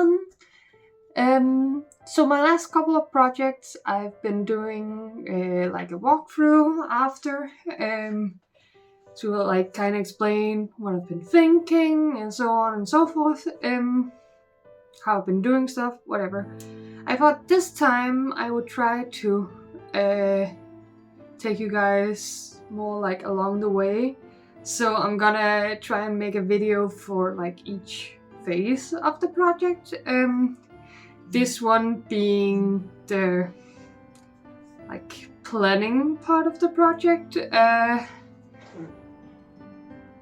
everyone! So my last couple of projects I've been doing like a walkthrough after to like kind of explain what I've been thinking and so on and so forth, how I've been doing stuff, whatever. I thought this time I would try to take you guys more like along the way. So I'm gonna try and make a video for like each phase of the project. This one being the like planning part of the project.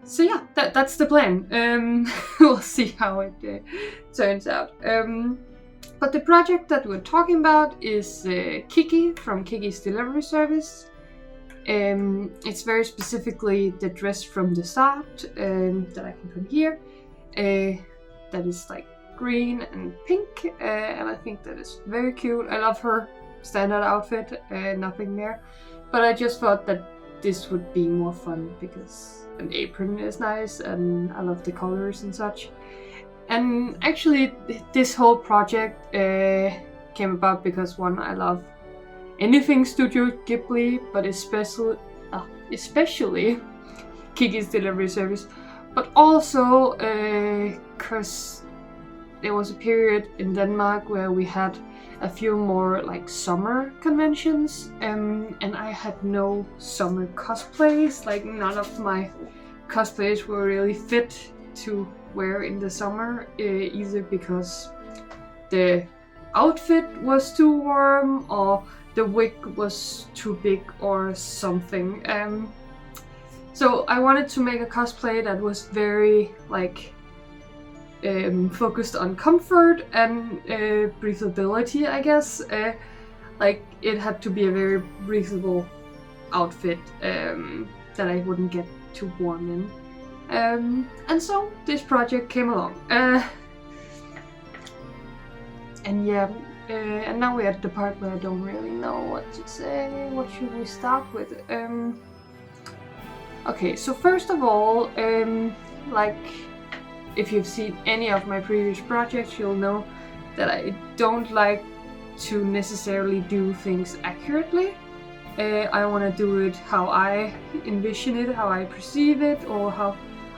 So yeah, that's the plan. We'll see how it turns out. But the project that we're talking about is Kiki from Kiki's delivery service. It's very specifically the dress from the start that I can put here. That is like green and pink, and I think that is very cute. I love her standard outfit, nothing there. But I just thought that this would be more fun because an apron is nice and I love the colors and such. And actually this whole project came about because one, I love anything Studio Ghibli, but especially Kiki's delivery service. But also because there was a period in Denmark where we had a few more like summer conventions, and I had no summer cosplays. Like none of my cosplays were really fit to wear in the summer, either because the outfit was too warm or the wig was too big or something. So I wanted to make a cosplay that was very like focused on comfort and breathability, I guess. Like it had to be a very breathable outfit that I wouldn't get too warm in. And so this project came along. And yeah, and now we're at the part where I don't really know what to say. What should we start with? Okay, so first of all, like if you've seen any of my previous projects, you'll know that I don't like to necessarily do things accurately. I want to do it how I envision it, how I perceive it, or how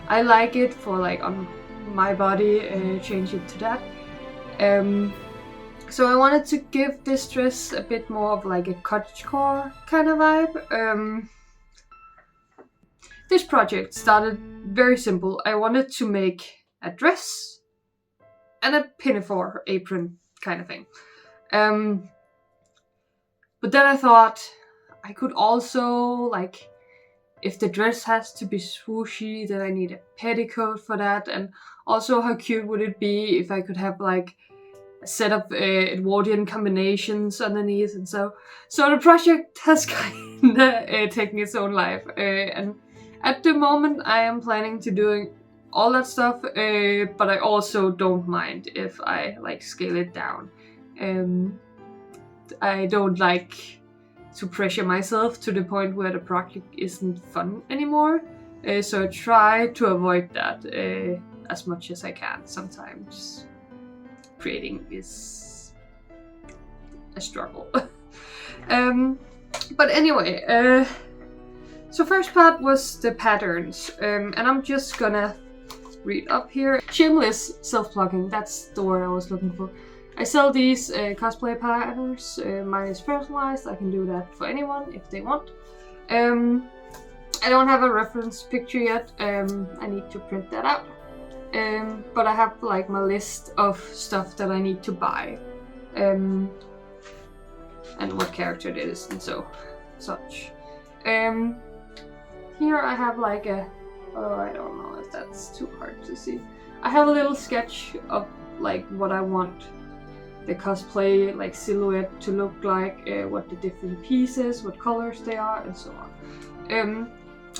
I like it for like on my body, change it to that. So I wanted to give this dress a bit more of like a cottagecore kind of vibe. This project started very simple. I wanted to make a dress and a pinafore apron kind of thing. But then I thought I could also, like, if the dress has to be swooshy, then I need a petticoat for that. And also how cute would it be if I could have like a set of Edwardian combinations underneath. And so the project has kind of taken its own life. And at the moment I am planning to doing all that stuff, but I also don't mind if I like scale it down. I don't like to pressure myself to the point where the project isn't fun anymore. So I try to avoid that as much as I can. Sometimes creating is a struggle. But anyway, so first part was the patterns, and I'm just gonna read up here. Shameless self-plugging, that's the word I was looking for. I sell these cosplay patterns. Mine is personalized. I can do that for anyone if they want. I don't have a reference picture yet. I need to print that out. But I have like my list of stuff that I need to buy, and what character it is and such. Here I have like a, oh, I don't know if that's too hard to see. I have a little sketch of like what I want the cosplay like silhouette to look like, what the different pieces, what colors they are, and so on.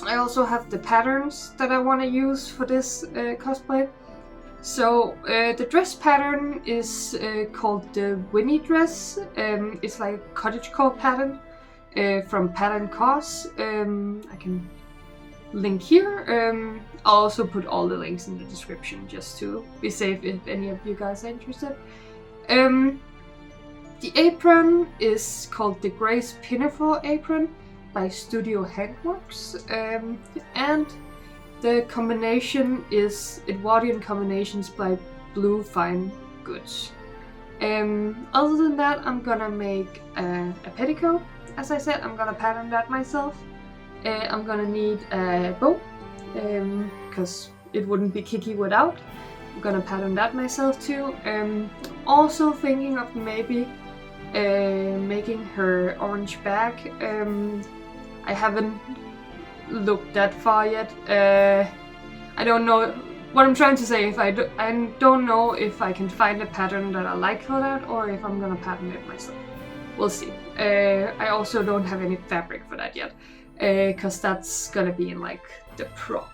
I also have the patterns that I want to use for this cosplay. So the dress pattern is called the Winnie dress. It's like a cottagecore pattern from Pattern Cos. I can link here. I'll also put all the links in the description just to be safe if any of you guys are interested. The apron is called the Grace Pinafore apron by Studio Handworks, and the combination is Edwardian Combinations by Blue Fine Goods. Other than that, I'm gonna make a petticoat. As I said, I'm gonna pattern that myself. I'm gonna need a bow, because it wouldn't be Kiki without. I'm gonna pattern that myself too. Also thinking of maybe making her orange bag. I haven't looked that far yet. I don't know what I'm trying to say. I don't know if I can find a pattern that I like for that, or if I'm gonna pattern it myself. We'll see. I also don't have any fabric for that yet, because that's gonna be in like the prop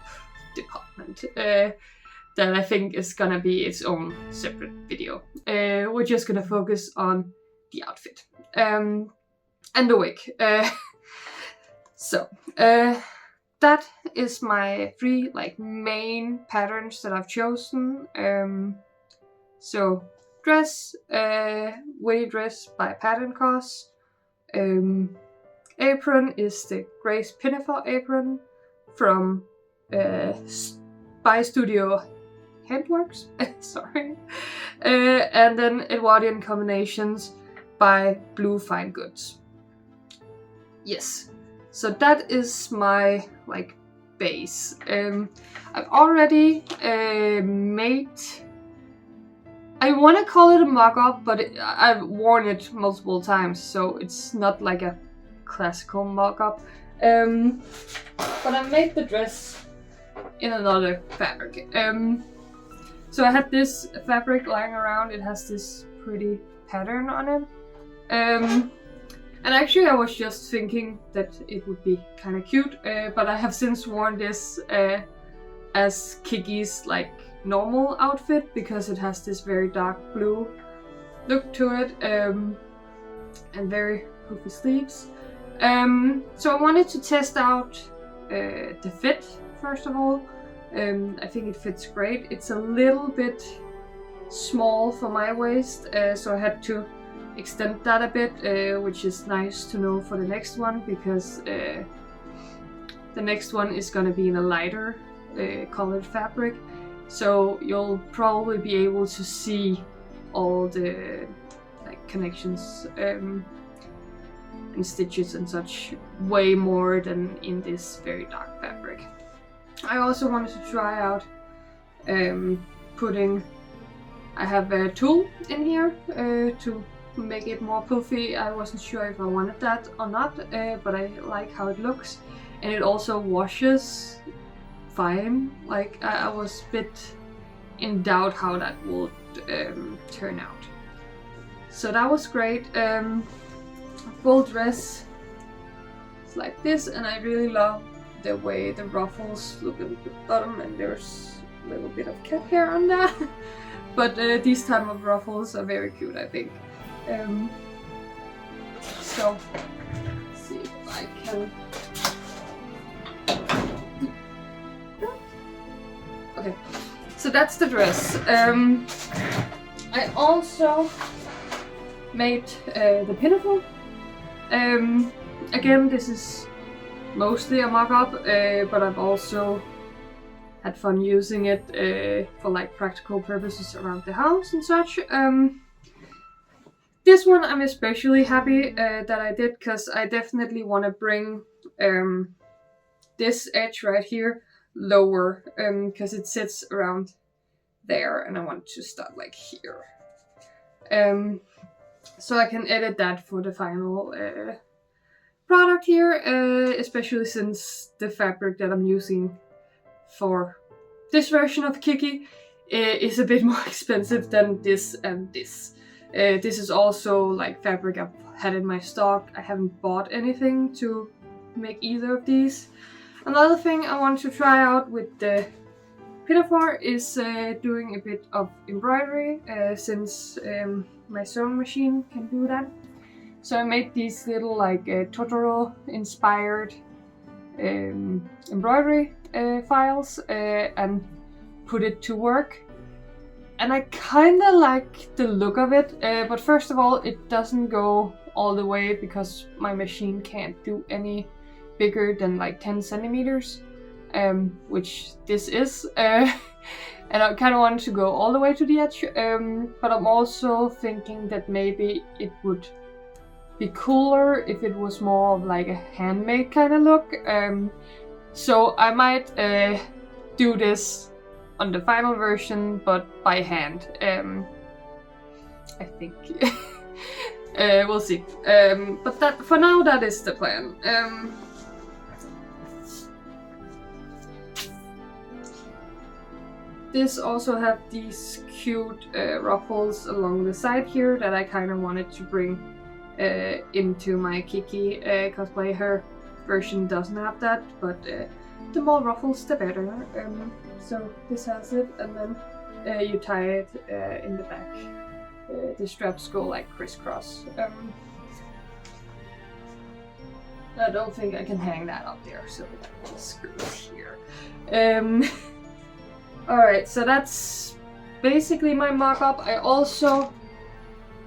department. That I think is gonna be its own separate video. We're just gonna focus on the outfit and the wig. So that is my 3 like main patterns that I've chosen. So dress, witty dress by Pattern Cause. Apron is the Grace Pinafore apron from by Studio Handworks. Sorry. And then Edwardian Combinations by Blue Fine Goods. Yes. So that is my like base. I've already made. I want to call it a mock-up, but I've worn it multiple times, so it's not like a classical mock-up. But I made the dress in another fabric. So I had this fabric lying around. It has this pretty pattern on it. And actually I was just thinking that it would be kind of cute, but I have since worn this as Kiki's like normal outfit because it has this very dark blue look to it, and very poofy sleeves. So I wanted to test out the fit first of all. I think it fits great. It's a little bit small for my waist, so I had to extend that a bit, which is nice to know for the next one, because the next one is going to be in a lighter colored fabric, so you'll probably be able to see all the like connections and stitches and such way more than in this very dark fabric. I also wanted to try out putting, I have a tulle in here to make it more puffy. I wasn't sure if I wanted that or not, but I like how it looks, and it also washes fine. Like I was a bit in doubt how that would turn out. So that was great. Full dress is like this, and I really love the way the ruffles look at the bottom, and there's a little bit of cat hair on that. But these type of ruffles are very cute, I think. So let's see if I can. Okay, so that's the dress. I also made the pinafore. Again, this is mostly a mock-up, but I've also had fun using it for like practical purposes around the house and such. This one I'm especially happy that I did, because I definitely want to bring this edge right here lower, because it sits around there, and I want to start like here. So I can edit that for the final product here, especially since the fabric that I'm using for this version of Kiki is a bit more expensive than this and this. This is also like fabric I've had in my stock. I haven't bought anything to make either of these. Another thing I want to try out with the pinafore is doing a bit of embroidery, since my sewing machine can do that. So I made these little like Totoro inspired embroidery files and put it to work. And I kind of like the look of it, but first of all, it doesn't go all the way because my machine can't do any bigger than like 10 centimeters, which this is. And I kind of wanted to go all the way to the edge, but I'm also thinking that maybe it would be cooler if it was more of like a handmade kind of look. So I might do this on the final version, but by hand. I think. We'll see. But that for now, that is the plan. This also have these cute ruffles along the side here that I kind of wanted to bring into my Kiki cosplay. Her version doesn't have that, but the more ruffles, the better. So this has it, and then you tie it in the back. The straps go like crisscross. I don't think I can hang that up there, so I just screw it here. Alright, so that's basically my mock-up. I also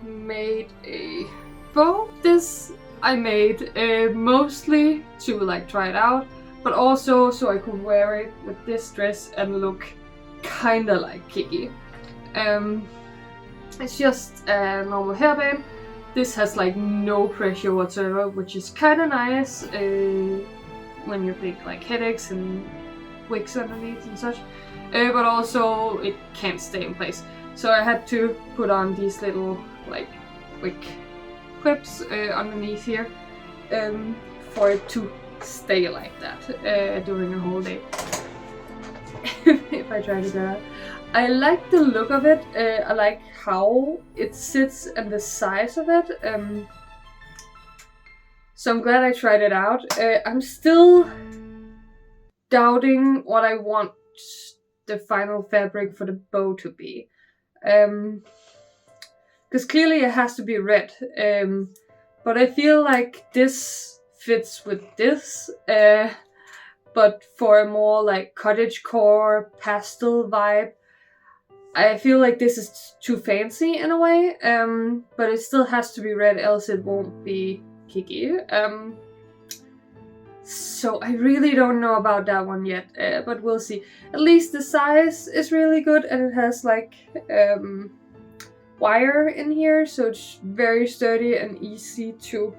made a bow. This I made mostly to like try it out, but also so I could wear it with this dress and look kinda like Kiki. It's just a normal hairband. This has like no pressure whatsoever, which is kinda nice when you think like headaches and wigs underneath and such. But also it can't stay in place. So I had to put on these little like wig clips underneath here for it to stay like that during the whole day. If I try to do that. I like the look of it. I like how it sits and the size of it. So I'm glad I tried it out. I'm still doubting what I want the final fabric for the bow to be. Because clearly it has to be red. But I feel like this fits with this. But for a more like cottagecore pastel vibe, I feel like this is too fancy in a way. But it still has to be red, else it won't be Kiki. So I really don't know about that one yet, but we'll see. At least the size is really good, and it has like wire in here, so it's very sturdy and easy to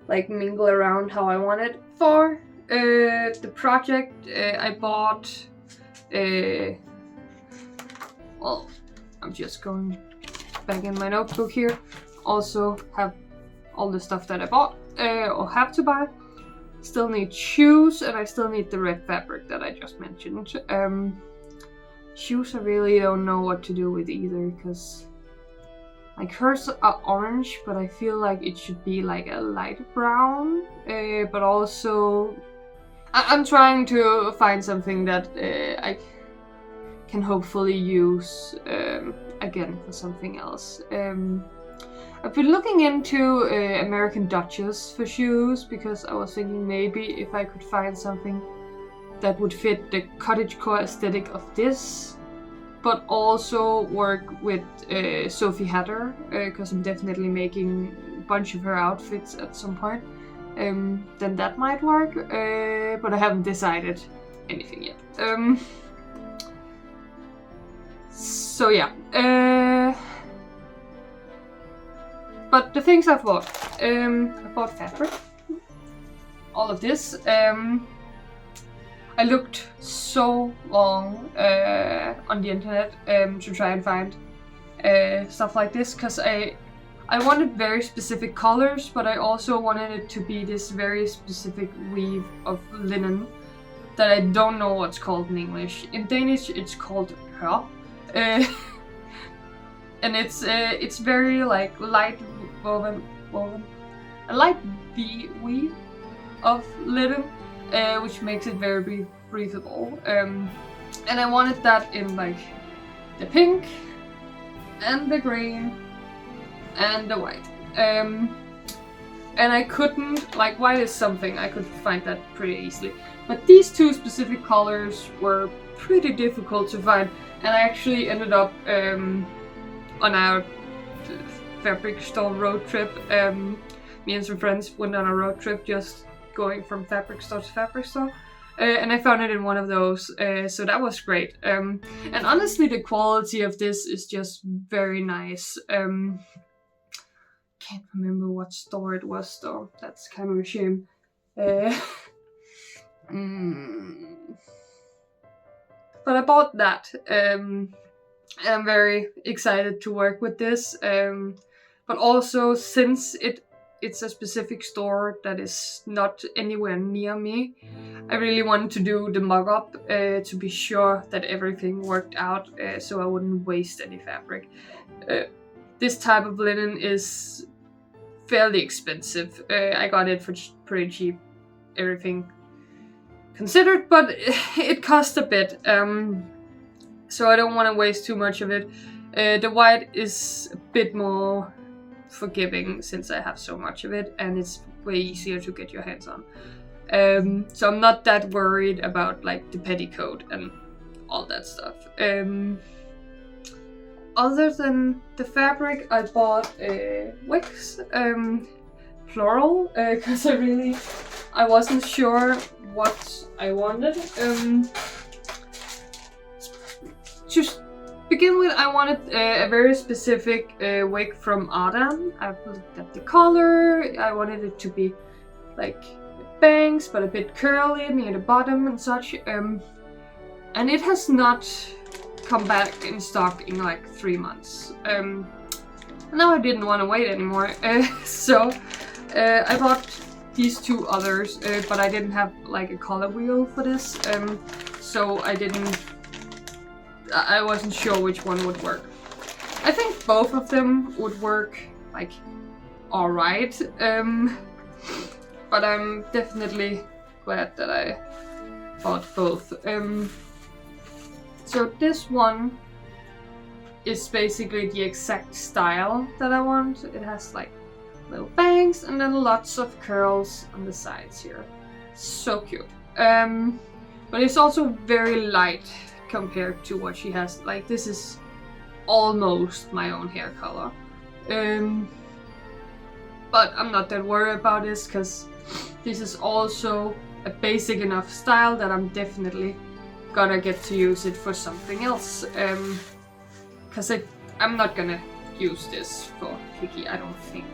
like mingle around how I want it. For the project, I bought well, I'm just going back in my notebook here. Also have all the stuff that I bought or have to buy. Still need shoes, and I still need the red fabric that I just mentioned. Shoes I really don't know what to do with either, because like hers are orange, but I feel like it should be like a light brown. But also I'm trying to find something that I can hopefully use again for something else. I've been looking into American Dutchess for shoes, because I was thinking maybe if I could find something that would fit the cottagecore aesthetic of this, but also work with Sophie Hatter, because I'm definitely making a bunch of her outfits at some point, then that might work, but I haven't decided anything yet. So yeah. But the things I've bought, I bought fabric, all of this. I looked so long on the internet to try and find stuff like this, because I wanted very specific colors, but I also wanted it to be this very specific weave of linen that I don't know what's called in English. In Danish it's called hør. And it's very like light woven, a light weave of linen, which makes it very breathable. And I wanted that in like the pink and the green and the white. and I couldn't, like, white is something, I could find that pretty easily. But these two specific colors were pretty difficult to find, and I actually ended up on our fabric store road trip. Me and some friends went on a road trip just going from fabric store to fabric store. And I found it in one of those, so that was great. And honestly, the quality of this is just very nice. Can't remember what store it was though. That's kind of a shame. But I bought that. And I'm very excited to work with this. But also, since it's a specific store that is not anywhere near me, I really wanted to do the mock-up to be sure that everything worked out, so I wouldn't waste any fabric. This type of linen is fairly expensive. I got it for pretty cheap, everything considered, but it cost a bit, so I don't want to waste too much of it. The white is a bit more forgiving since I have so much of it, and it's way easier to get your hands on. So I'm not that worried about like the petticoat and all that stuff. Other than the fabric, I bought wicks, plural, because I wasn't sure what I wanted. Just begin with, I wanted a very specific wig from Adam. I looked at the color. I wanted it to be like bangs, but a bit curly near the bottom and such. And it has not come back in stock in like 3 months. Now I didn't want to wait anymore, so I bought these two others, but I didn't have like a color wheel for this, so I wasn't sure which one would work. I think both of them would work like alright, but I'm definitely glad that I bought both. So this one is basically the exact style that I want. It has like little bangs and then lots of curls on the sides here. So cute. But it's also very light compared to what she has. Like, this is almost my own hair color. But I'm not that worried about this because this is also a basic enough style that I'm definitely gonna get to use it for something else. Because I'm not gonna use this for Kiki, I don't think.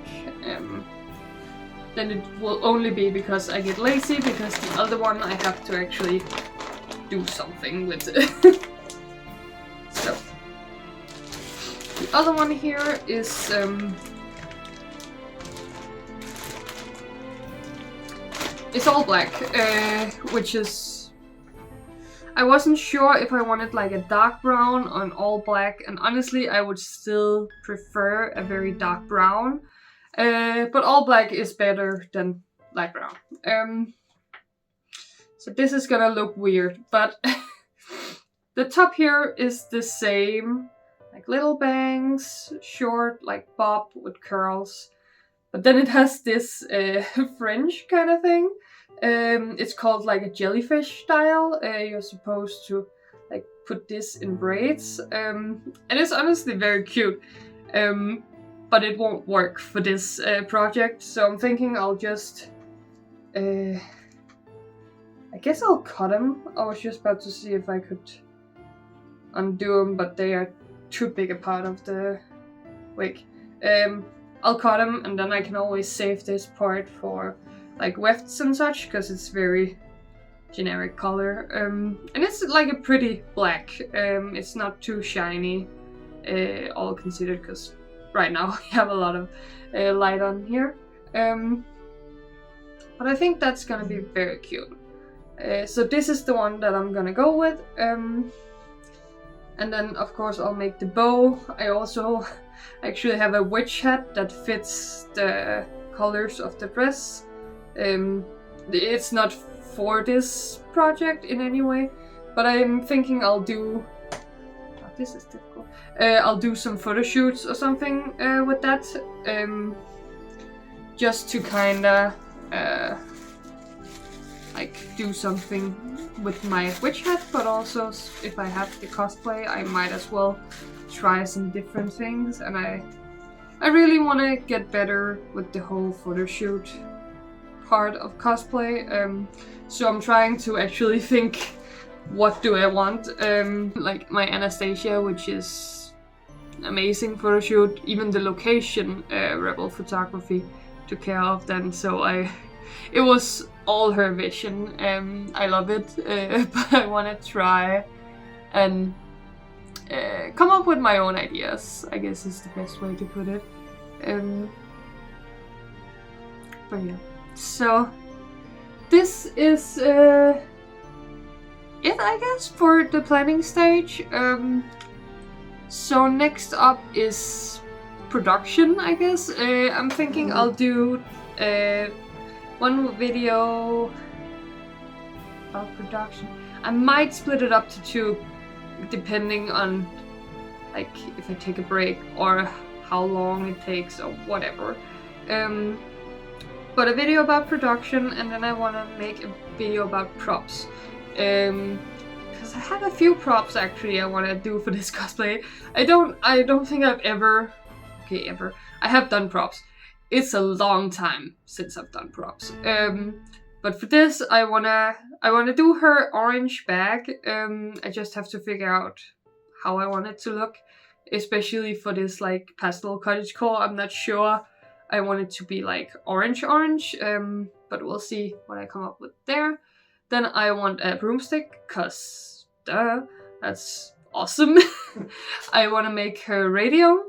Then it will only be because I get lazy, because the other one I have to actually do something with. So the other one here is it's all black, which is, I wasn't sure if I wanted like a dark brown or an all black, and honestly I would still prefer a very dark brown, but all black is better than light brown. So this is gonna look weird, but the top here is the same, like little bangs, short like bob with curls, but then it has this fringe kind of thing. It's called like a jellyfish style. You're supposed to like put this in braids, and it's honestly very cute, but it won't work for this project, so I'm thinking I'll just I guess I'll cut them. I was just about to see if I could undo them, but they are too big a part of the wig. I'll cut them, and then I can always save this part for like wefts and such, because it's very generic color. And it's like a pretty black. It's not too shiny, all considered, because right now we have a lot of light on here. But I think that's gonna be very cute. So this is the one that I'm gonna go with. And then of course I'll make the bow. I also actually have a witch hat that fits the colors of the dress. It's not for this project in any way, but I'm thinking I'll do... Oh, this is difficult. I'll do some photo shoots or something with that. just to kinda like do something with my witch hat, but also if I have the cosplay, I might as well try some different things. And I really want to get better with the whole photo shoot part of cosplay. So I'm trying to actually think, what do I want? Like my Anastasia, which is amazing photo shoot. Even the location, Rebel Photography took care of then. So it was all her vision. I love it, but I want to try and come up with my own ideas, I guess is the best way to put it. But yeah, so this is it, I guess, for the planning stage. So next up is production, I guess. I'm thinking I'll do one video about production. I might split it up to 2, depending on like if I take a break or how long it takes or whatever. But a video about production, and then I want to make a video about props. Because I have a few props actually I want to do for this cosplay. I don't think I've ever. I have done props. It's a long time since I've done props. But for this, I wanna do her orange bag. I just have to figure out how I want it to look, especially for this like pastel cottagecore. I'm not sure I want it to be like orange, but we'll see what I come up with there. Then I want a broomstick, cause duh, that's awesome. I want to make her radio.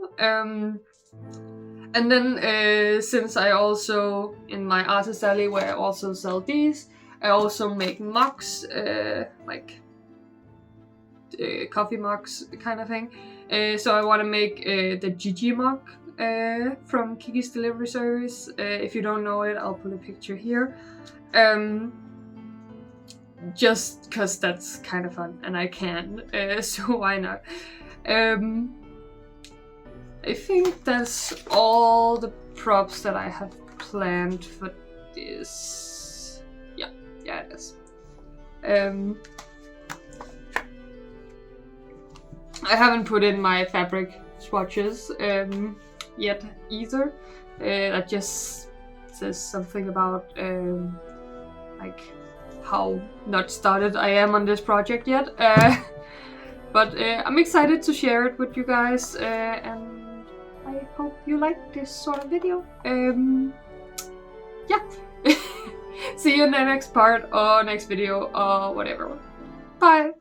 And then since I also, in my artist alley where I also sell these, I also make mugs, like coffee mugs kind of thing. So I want to make the Gigi mug from Kiki's delivery service. If you don't know it, I'll put a picture here. Just cause that's kind of fun and I can, so why not? I think that's all the props that I have planned for this. Yeah, it is. I haven't put in my fabric swatches yet either. That just says something about like how not started I am on this project yet. But I'm excited to share it with you guys, and I hope you like this sort of video. Yeah. See you in the next part or next video or whatever. Bye!